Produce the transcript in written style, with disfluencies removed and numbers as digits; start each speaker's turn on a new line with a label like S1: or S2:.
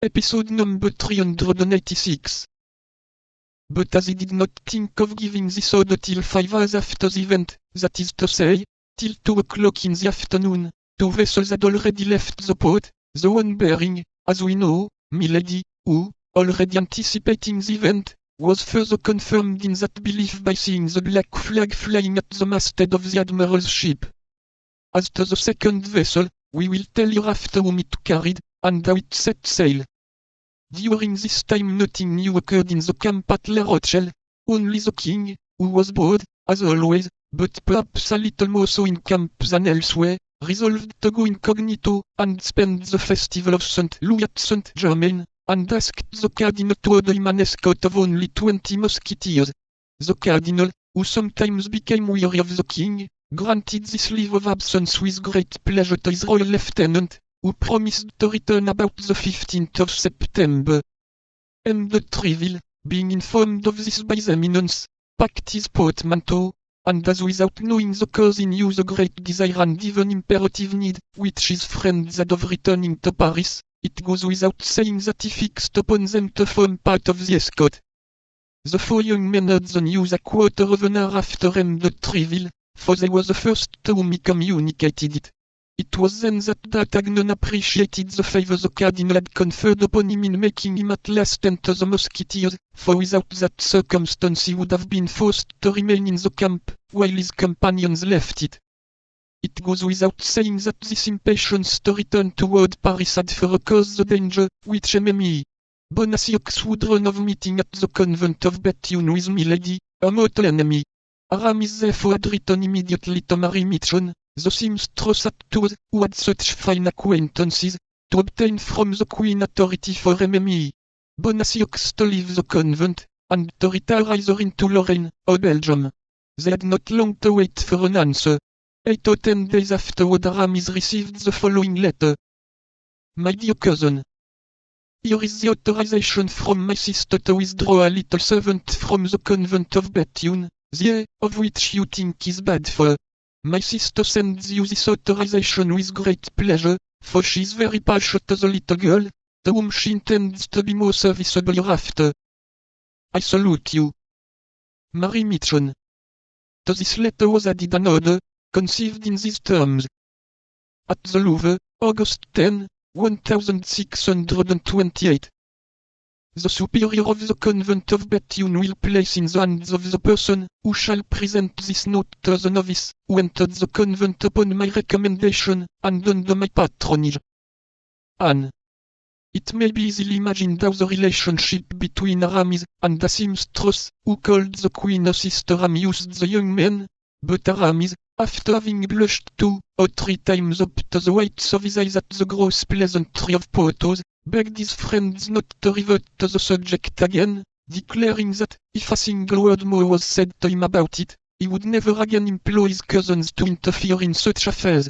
S1: Episode number 386. But as he did not think of giving this order till 5 hours after the event, that is to say, till 2 o'clock in the afternoon, 2 vessels had already left the port, the one bearing, as we know, Milady, who, already anticipating the event, was further confirmed in that belief by seeing the black flag flying at the masthead of the Admiral's ship. As to the second vessel, we will tell you after whom it carried, and how it set sail. During this time nothing new occurred in the camp at La Rochelle, only the king, who was bored, as always, but perhaps a little more so in camp than elsewhere, resolved to go incognito, and spend the festival of St. Louis at St. Germain, and asked the cardinal to order him an escort of only 20 musketeers. The cardinal, who sometimes became weary of the king, granted this leave of absence with great pleasure to his royal lieutenant, who promised to return about the 15th of September. M. de Treville, being informed of this by his eminence, packed his portmanteau, and as without knowing the cause he knew the great desire and even imperative need which his friends had of returning to Paris, it goes without saying that he fixed upon them to form part of the escort. The 4 young men heard the news a quarter of an hour after M. de Treville, for they were the first to whom he communicated it. It was then that D'Artagnan appreciated the favor the cardinal had conferred upon him in making him at last enter the musketeers, for without that circumstance he would have been forced to remain in the camp, while his companions left it. It goes without saying that this impatience to return toward Paris had further caused the danger, which M.M.E. Bonacieux would run of meeting at the convent of Bethune with Milady, a mortal enemy. Aramis therefore had written immediately to Marie Michon, the seamstress at Tours, who had such fine acquaintances, to obtain from the Queen authority for M.M.E. Bonacieux to leave the convent, and to retire either into Lorraine or Belgium. They had not long to wait for an answer. 8 or 10 days afterward Aramis received the following letter. My dear cousin, here is the authorization from my sister to withdraw a little servant from the convent of Bethune, the heir of which you think is bad for. My sister sends you this authorization with great pleasure, for she is very partial to the little girl, to whom she intends to be more serviceable hereafter. I salute you. Marie Michon. To this letter was added an order, conceived in these terms. At the Louvre, August 10, 1628. The superior of the convent of Bethune will place in the hands of the person who shall present this note to the novice who entered the convent upon my recommendation and under my patronage. Anne. It may be easily imagined how the relationship between Aramis and the seamstress, who called the queen a sister, amused the young men, but Aramis, after having blushed 2 or 3 times up to the whites of his eyes at the gross pleasantry of Porthos, begged his friends not to revert to the subject again, declaring that, if a single word more was said to him about it, he would never again employ his cousins to interfere in such affairs.